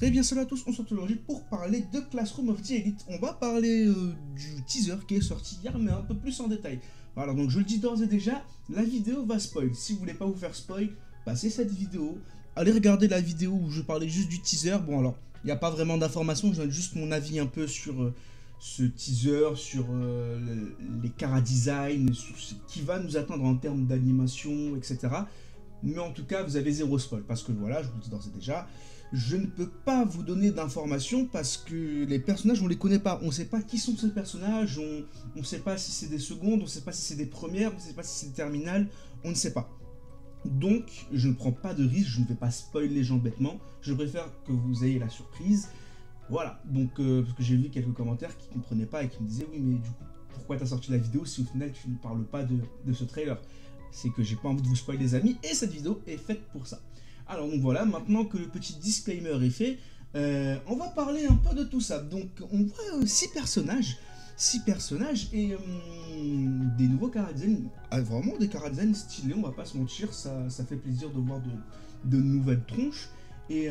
Très bien, salut à tous, on se retrouve aujourd'hui pour parler de Classroom of the Elite. On va parler du teaser qui est sorti hier, mais un peu plus en détail. Voilà, donc je le dis d'ores et déjà, la vidéo va spoil. Si vous voulez pas vous faire spoil, passez cette vidéo. Allez regarder la vidéo où je parlais juste du teaser. Bon alors, il n'y a pas vraiment d'informations, je donne juste mon avis un peu sur ce teaser, sur les chara-design, sur ce qui va nous attendre en termes d'animation, etc. Mais en tout cas, vous avez zéro spoil, parce que voilà, je vous le dis d'ores et déjà, je ne peux pas vous donner d'informations parce que les personnages, on les connaît pas. On ne sait pas qui sont ces personnages, on ne sait pas si c'est des secondes, on ne sait pas si c'est des premières, on ne sait pas si c'est des terminales, on ne sait pas. Donc, je ne prends pas de risque, je ne vais pas spoiler les gens bêtement, je préfère que vous ayez la surprise. Voilà, donc, parce que j'ai vu quelques commentaires qui ne comprenaient pas et qui me disaient, oui, mais du coup, pourquoi tu as sorti la vidéo si au final tu ne parles pas de ce trailer? C'est que j'ai pas envie de vous spoiler les amis, et cette vidéo est faite pour ça. Alors donc voilà, maintenant que le petit disclaimer est fait, on va parler un peu de tout ça. Donc on voit 6 personnages et des nouveaux chara-design, vraiment des chara-design stylés, on va pas se mentir, ça fait plaisir de voir de nouvelles tronches. Et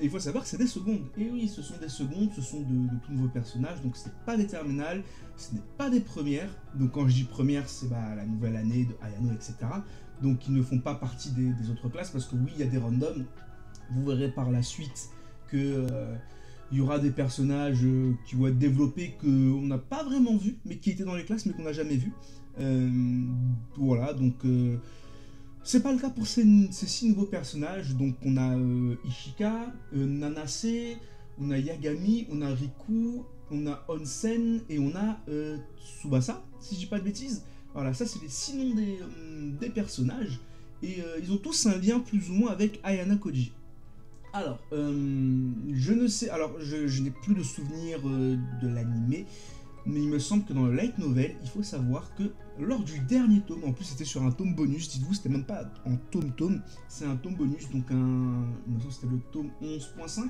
il faut savoir que c'est des secondes. Et oui, ce sont des secondes, ce sont de tout nouveaux personnages, donc c'est pas des terminales, ce n'est pas des premières. Donc quand je dis première, c'est la nouvelle année de Ayano, etc. Donc ils ne font pas partie des autres classes, parce que oui, il y a des randoms. Vous verrez par la suite que il y aura des personnages qui vont être développés qu'on n'a pas vraiment vus, mais qui étaient dans les classes, mais qu'on n'a jamais vus. Voilà, donc... c'est pas le cas pour ces 6 nouveaux personnages. Donc on a Ishika, Nanase, on a Yagami, on a Riku, on a Onsen et on a Tsubasa, si je dis pas de bêtises. Voilà, ça c'est les 6 noms des personnages. Et ils ont tous un lien plus ou moins avec Ayano Koji. Alors, je ne sais... Alors, je n'ai plus de souvenir de l'anime, mais il me semble que dans le light novel, il faut savoir que lors du dernier tome, en plus c'était sur un tome bonus, dites-vous, c'était même pas en tome, c'est un tome bonus, donc il me semble que c'était le tome 11.5.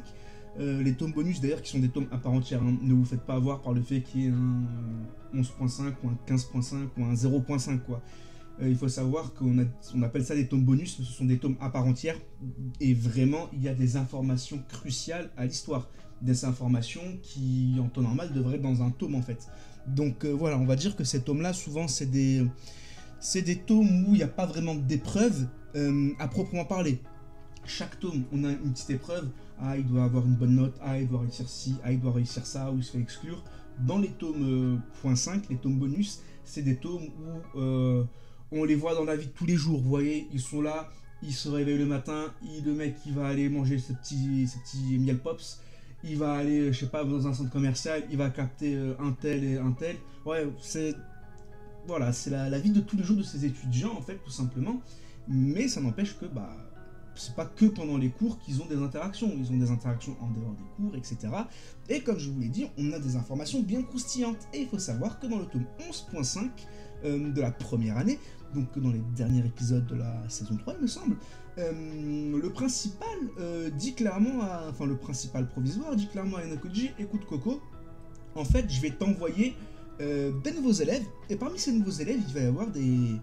Les tomes bonus d'ailleurs qui sont des tomes à part entière, hein, ne vous faites pas avoir par le fait qu'il y ait un 11.5 ou un 15.5 ou un 0.5 quoi. Il faut savoir qu'on appelle ça des tomes bonus, ce sont des tomes à part entière, et vraiment il y a des informations cruciales à l'histoire. Des informations qui, en temps normal, devraient être dans un tome en fait. Donc voilà, on va dire que ces tomes-là, souvent, c'est des tomes où il n'y a pas vraiment d'épreuve à proprement parler. Chaque tome, on a une petite épreuve. Ah, il doit avoir une bonne note. Ah, il doit réussir ci. Ah, il doit réussir ça. Ou il se fait exclure. Dans les tomes .5, les tomes bonus, c'est des tomes où on les voit dans la vie de tous les jours. Vous voyez, ils sont là, ils se réveillent le matin. Le mec, il va aller manger ses petits miel pops. Il va aller, je sais pas, dans un centre commercial, il va capter un tel et un tel. Ouais, c'est... Voilà, c'est la vie de tous les jours de ces étudiants, en fait, tout simplement. Mais ça n'empêche que, c'est pas que pendant les cours qu'ils ont des interactions. Ils ont des interactions en dehors des cours, etc. Et comme je vous l'ai dit, on a des informations bien croustillantes. Et il faut savoir que dans le tome 11.5 de la première année, donc dans les derniers épisodes de la saison 3, il me semble, le principal dit clairement, le principal provisoire dit clairement à Ayano Koji, écoute Coco, en fait je vais t'envoyer des nouveaux élèves, et parmi ces nouveaux élèves, il va y avoir des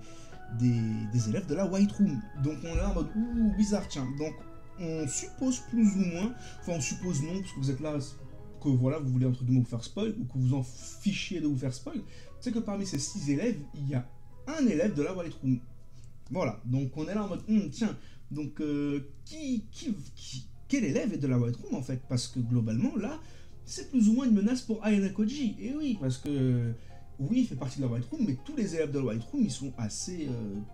élèves de la White Room. Donc on est là en mode, ouh, bizarre, tiens. Donc on suppose plus ou moins, enfin on suppose non, parce que vous êtes là, que voilà, vous voulez entre guillemets vous faire spoil, ou que vous en fichiez de vous faire spoil, c'est que parmi ces 6 élèves, il y a un élève de la White Room. Voilà, donc on est là en mode, tiens, donc quel élève est de la White Room en fait? Parce que globalement, là, c'est plus ou moins une menace pour Ayano Koji. Et oui, parce que, oui, il fait partie de la White Room, mais tous les élèves de la White Room, ils sont assez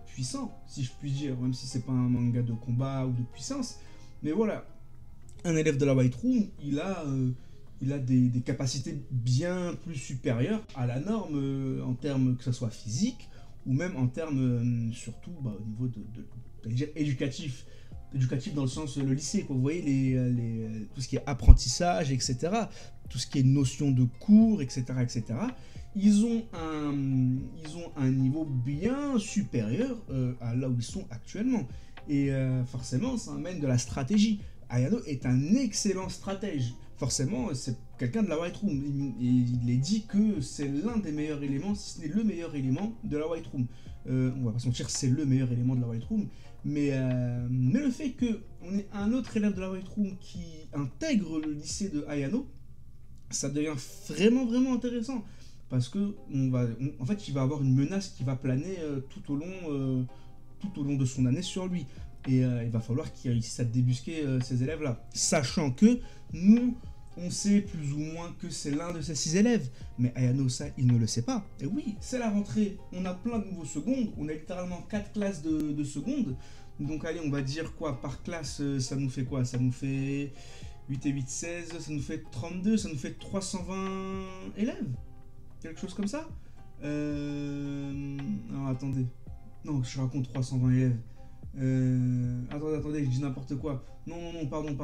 puissants, si je puis dire, même si c'est pas un manga de combat ou de puissance. Mais voilà, un élève de la White Room, il a des capacités bien plus supérieures à la norme en termes que ce soit physique, ou même en termes, surtout au niveau de éducatif dans le sens le lycée, quoi. Vous voyez, tout ce qui est apprentissage, etc., tout ce qui est notion de cours, etc., ils ont un niveau bien supérieur à là où ils sont actuellement. Et forcément, ça amène de la stratégie. Ayano est un excellent stratège. Forcément, c'est quelqu'un de la White Room. Il est dit que c'est l'un des meilleurs éléments, si ce n'est le meilleur élément de la White Room. On va pas se mentir, c'est le meilleur élément de la White Room. Mais le fait qu'on ait un autre élève de la White Room qui intègre le lycée de Ayano, ça devient vraiment intéressant. Parce que en fait, il va avoir une menace qui va planer tout au long de son année sur lui. Et il va falloir qu'il réussisse à débusquer ces élèves-là. Sachant que nous, on sait plus ou moins que c'est l'un de ces 6 élèves. Mais Ayano, ça, il ne le sait pas. Et oui, c'est la rentrée. On a plein de nouveaux secondes. On a littéralement 4 classes de secondes. Donc allez, on va dire quoi, par classe, ça nous fait quoi? Ça nous fait 8 et 8, 16, ça nous fait 32, ça nous fait 320 élèves. Quelque chose comme ça. Alors attendez. Non, je raconte 320 élèves. Attendez, je dis n'importe quoi. Non, pardon.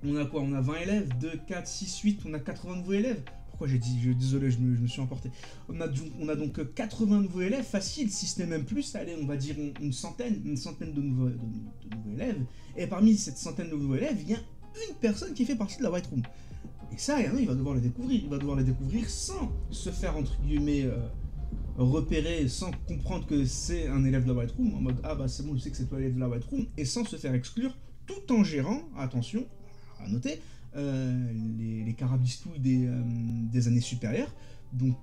On a quoi? On a 20 élèves, 2, 4, 6, 8, on a 80 nouveaux élèves. Pourquoi j'ai dit? Désolé, je me suis emporté. On a donc 80 nouveaux élèves, facile, si ce n'est même plus. Allez, on va dire une centaine de nouveaux élèves. Et parmi cette centaine de nouveaux élèves, il y a une personne qui fait partie de la White Room. Et ça, il va devoir le découvrir. Il va devoir le découvrir sans se faire, entre guillemets, repérer, sans comprendre que c'est un élève de la White Room, en mode ah bah c'est bon, je sais que c'est toi l'élève de la White Room, et sans se faire exclure, tout en gérant, attention, à noter, les carabistouilles des années supérieures, donc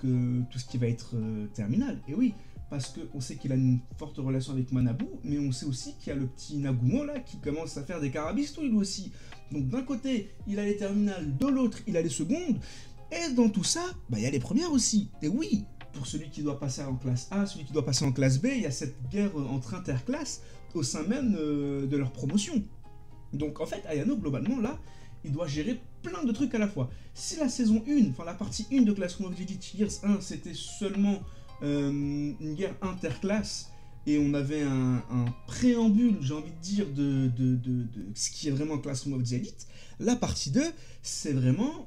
tout ce qui va être terminal. Et oui, parce qu'on sait qu'il a une forte relation avec Manabu, mais on sait aussi qu'il y a le petit Nagumo là qui commence à faire des carabistouilles lui aussi. Donc d'un côté, il a les terminales, de l'autre, il a les secondes, et dans tout ça, bah il y a les premières aussi. Et oui, pour celui qui doit passer en classe A, celui qui doit passer en classe B, il y a cette guerre entre interclasses au sein même de leur promotion. Donc en fait, Ayano, globalement, là, il doit gérer plein de trucs à la fois. Si la saison 1, enfin la partie 1 de Classroom of the Elite Years 1, c'était seulement une guerre interclasse, et on avait un préambule, j'ai envie de dire, de ce qui est vraiment Classroom of the Elite, la partie 2, c'est vraiment,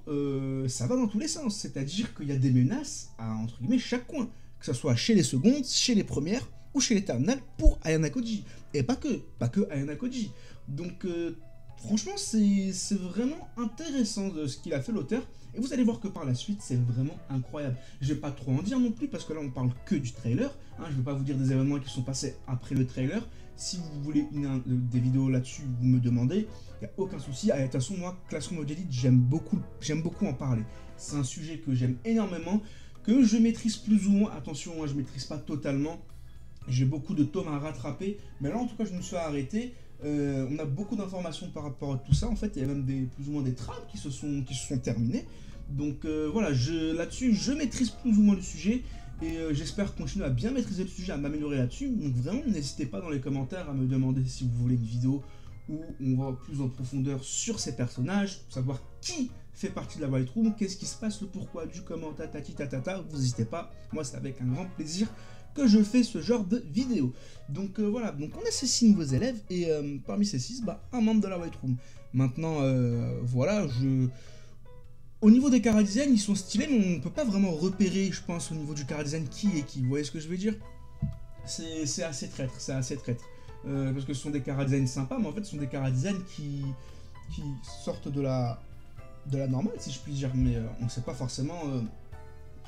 ça va dans tous les sens, c'est-à-dire qu'il y a des menaces à, entre guillemets, chaque coin, que ce soit chez les secondes, chez les premières, ou chez les terminales pour Ayana Koji. Et pas que Ayana Koji. Donc, franchement, c'est vraiment intéressant de ce qu'il a fait l'auteur, et vous allez voir que par la suite, c'est vraiment incroyable. Je vais pas trop en dire non plus, parce que là, on parle que du trailer, hein, je vais pas vous dire des événements qui sont passés après le trailer. Si vous voulez des vidéos là-dessus, vous me demandez, il n'y a aucun souci. De toute façon, moi, Classroom of the Elite, j'aime beaucoup en parler. C'est un sujet que j'aime énormément, que je maîtrise plus ou moins. Attention, moi, je maîtrise pas totalement. J'ai beaucoup de tomes à rattraper, mais là, en tout cas, je me suis arrêté. On a beaucoup d'informations par rapport à tout ça. En fait, il y a même plus ou moins des trames qui se sont terminées. Donc voilà, là-dessus, je maîtrise plus ou moins le sujet. Et j'espère continuer à bien maîtriser le sujet, à m'améliorer là-dessus. Donc vraiment, n'hésitez pas dans les commentaires à me demander si vous voulez une vidéo où on va plus en profondeur sur ces personnages, savoir qui fait partie de la White Room, qu'est-ce qui se passe, le pourquoi du comment, tatati tatata. Vous n'hésitez pas, moi c'est avec un grand plaisir que je fais ce genre de vidéo. Donc voilà, donc on a ces 6 nouveaux élèves, et parmi ces 6, un membre de la White Room. Maintenant, voilà, au niveau des chara-design, ils sont stylés, mais on ne peut pas vraiment repérer, je pense, au niveau du chara-design qui est qui. Vous voyez ce que je veux dire? C'est assez traître, parce que ce sont des chara-design sympas, mais en fait, ce sont des chara-design qui sortent de la normale, si je puis dire, mais on ne sait pas forcément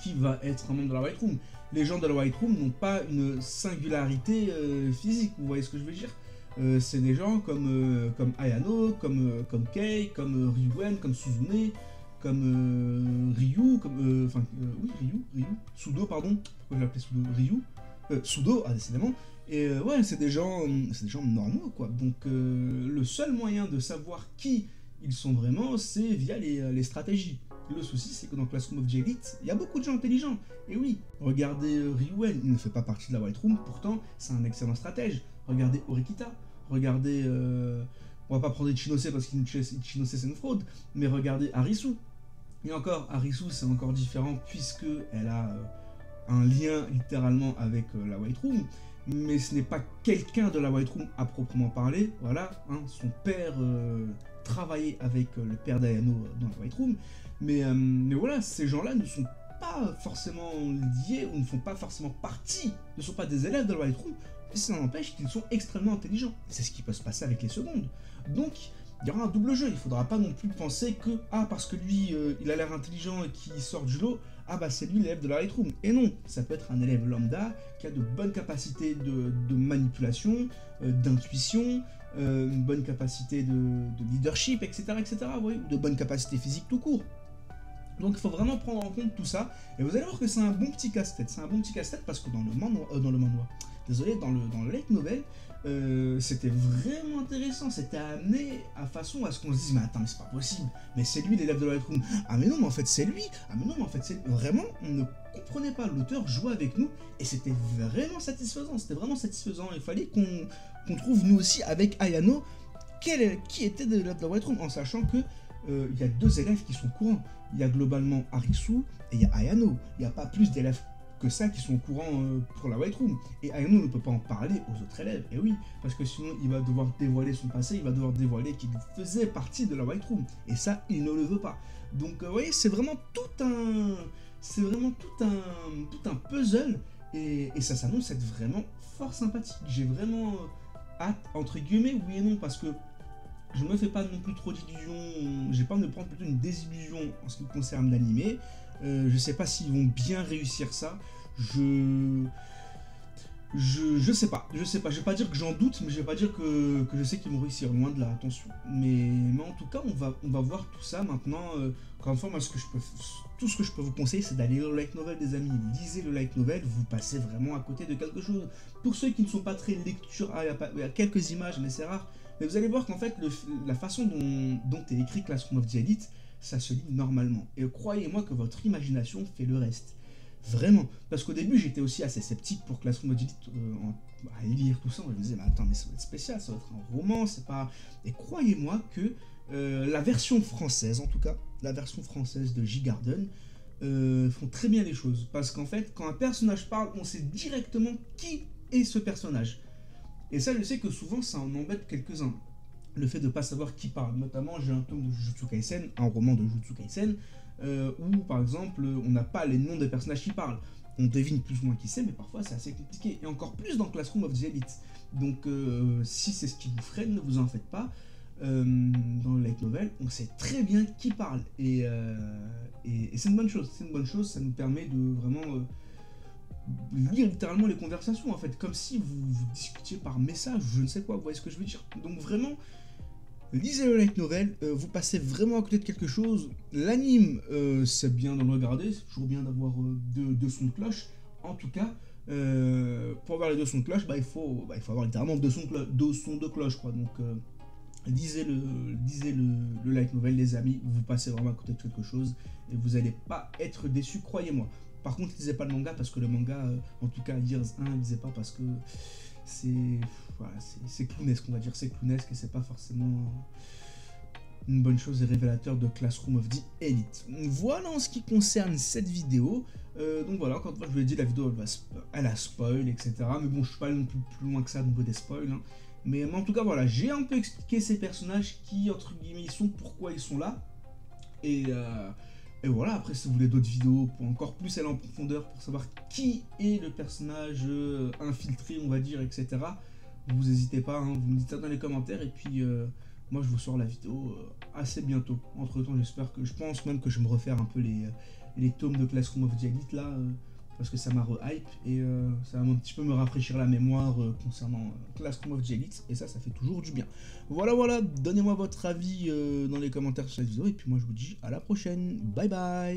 qui va être un membre de la White Room. Les gens de la White Room n'ont pas une singularité physique, vous voyez ce que je veux dire? C'est des gens comme Ayano, comme Kei, comme Ryuen, comme Suzune, comme Ryu, Ryu, Sudo, pardon, pourquoi je l'appelais Sudo? Ryu, Sudo, décidément. Et ouais, c'est des gens normaux, quoi. Donc le seul moyen de savoir qui ils sont vraiment, c'est via les stratégies. Le souci, c'est que dans Classroom of the Elite, il y a beaucoup de gens intelligents. Et oui, regardez Ryuen, il ne fait pas partie de la White Room, pourtant c'est un excellent stratège. Regardez Orikita, regardez... on va pas prendre Ichinose parce qu'Ichinose c'est une fraude, mais regardez Arisu. Et encore, Arisu c'est encore différent puisque elle a un lien littéralement avec la White Room, mais ce n'est pas quelqu'un de la White Room à proprement parler, voilà, hein, son père travaillait avec le père d'Ayano dans la White Room, mais voilà, ces gens-là ne sont pas forcément liés ou ne font pas forcément partie, ne sont pas des élèves de la White Room, mais ça n'empêche qu'ils sont extrêmement intelligents. C'est ce qui peut se passer avec les secondes. Donc, il y aura un double jeu. Il faudra pas non plus penser que, ah, parce que lui, il a l'air intelligent et qu'il sort du lot, ah bah c'est lui l'élève de la Lightroom. Et non, ça peut être un élève lambda qui a de bonnes capacités de manipulation, d'intuition, une bonne capacité de leadership, etc., etc., vous voyez, de bonnes capacités physiques tout court. Donc il faut vraiment prendre en compte tout ça, et vous allez voir que c'est un bon petit casse-tête. C'est un bon petit casse-tête parce que dans le light novel, c'était vraiment intéressant. C'était amené à façon à ce qu'on se dise, mais attends, mais c'est pas possible, mais c'est lui l'élève de la Lightroom. Ah mais non, mais en fait c'est lui. Ah mais non, mais en fait c'est vraiment, on ne comprenait pas. L'auteur jouait avec nous et c'était vraiment satisfaisant. C'était vraiment satisfaisant. Il fallait qu'on trouve nous aussi avec Ayano qui était de l'élève de la Lightroom, en sachant que il y a deux élèves qui sont courants. Il y a globalement Arisu et il y a Ayano. Il n'y a pas plus d'élèves que ça qui sont au courant pour la Lightroom. Et Ayano ne peut pas en parler aux autres élèves. Et oui, parce que sinon il va devoir dévoiler son passé, il va devoir dévoiler qu'il faisait partie de la Lightroom. Et ça, il ne le veut pas. Donc vous voyez, c'est vraiment tout un puzzle. Et ça s'annonce être vraiment fort sympathique. J'ai vraiment hâte, entre guillemets, oui et non, parce que je me fais pas non plus trop d'illusions, j'ai pas à me prendre plutôt une désillusion en ce qui concerne l'animé. Je sais pas s'ils vont bien réussir ça. Je sais pas, je vais pas dire que j'en doute, mais je vais pas dire que je sais qu'ils vont réussir, loin de là, attention. Mais en tout cas, on va voir tout ça maintenant. Encore une fois, moi, tout ce que je peux vous conseiller, c'est d'aller lire le light novel, des amis. Lisez le light novel, vous passez vraiment à côté de quelque chose. Pour ceux qui ne sont pas très lecture, il y a quelques images, mais c'est rare. Mais vous allez voir qu'en fait, la façon dont est écrit Classroom of the Elite, ça se lit normalement. Et croyez-moi que votre imagination fait le reste. Vraiment. Parce qu'au début, j'étais aussi assez sceptique pour Classroom of the Elite, à lire tout ça. Je me disais, mais attends, mais ça va être spécial, ça va être un roman, c'est pas... Et croyez-moi que la version française, en tout cas, la version française de J-Garden, font très bien les choses. Parce qu'en fait, quand un personnage parle, on sait directement qui est ce personnage. Et ça, je sais que souvent, ça en embête quelques-uns. Le fait de ne pas savoir qui parle. Notamment, j'ai un tome de Jujutsu Kaisen, un roman de Jujutsu Kaisen, où, par exemple, on n'a pas les noms des personnages qui parlent. On devine plus ou moins qui c'est, mais parfois, c'est assez compliqué. Et encore plus dans Classroom of the Elite. Donc, si c'est ce qui vous freine, ne vous en faites pas. Dans le light novel, on sait très bien qui parle. Et c'est une bonne chose. C'est une bonne chose, ça nous permet de vraiment... lire littéralement les conversations, en fait, comme si vous discutiez par message, je ne sais quoi, vous voyez ce que je veux dire. Donc vraiment, lisez le light novel, vous passez vraiment à côté de quelque chose. L'anime, c'est bien de le regarder, c'est toujours bien d'avoir deux sons de cloche. En tout cas, pour avoir les deux sons de cloche, il faut avoir littéralement deux sons de cloche, quoi. Donc lisez le light novel, les amis, vous passez vraiment à côté de quelque chose et vous n'allez pas être déçus, croyez-moi. Par contre, lisez pas le manga parce que le manga, en tout cas Years 1, lisez pas parce que c'est clownesque, on va dire, c'est clownesque et c'est pas forcément une bonne chose et révélateur de Classroom of the Elite. Voilà en ce qui concerne cette vidéo. Donc voilà, quand je vous l'ai dit, la vidéo elle a spoil, etc. Mais bon, je suis pas allé non plus loin que ça au niveau des spoils. Hein. Mais en tout cas, voilà, j'ai un peu expliqué ces personnages qui, entre guillemets, ils sont, pourquoi ils sont là. Et voilà, après si vous voulez d'autres vidéos pour encore plus aller en profondeur, pour savoir qui est le personnage infiltré, on va dire, etc. Vous n'hésitez pas, hein, vous me dites ça dans les commentaires et puis moi je vous sors la vidéo assez bientôt. Entre temps, je pense même que je vais me refaire un peu les tomes de Classroom of the Elite là, parce que ça m'a re-hype et ça va un petit peu me rafraîchir la mémoire concernant Classroom of the Elite et ça fait toujours du bien. Voilà, donnez-moi votre avis dans les commentaires sur cette vidéo et puis moi je vous dis à la prochaine, bye bye.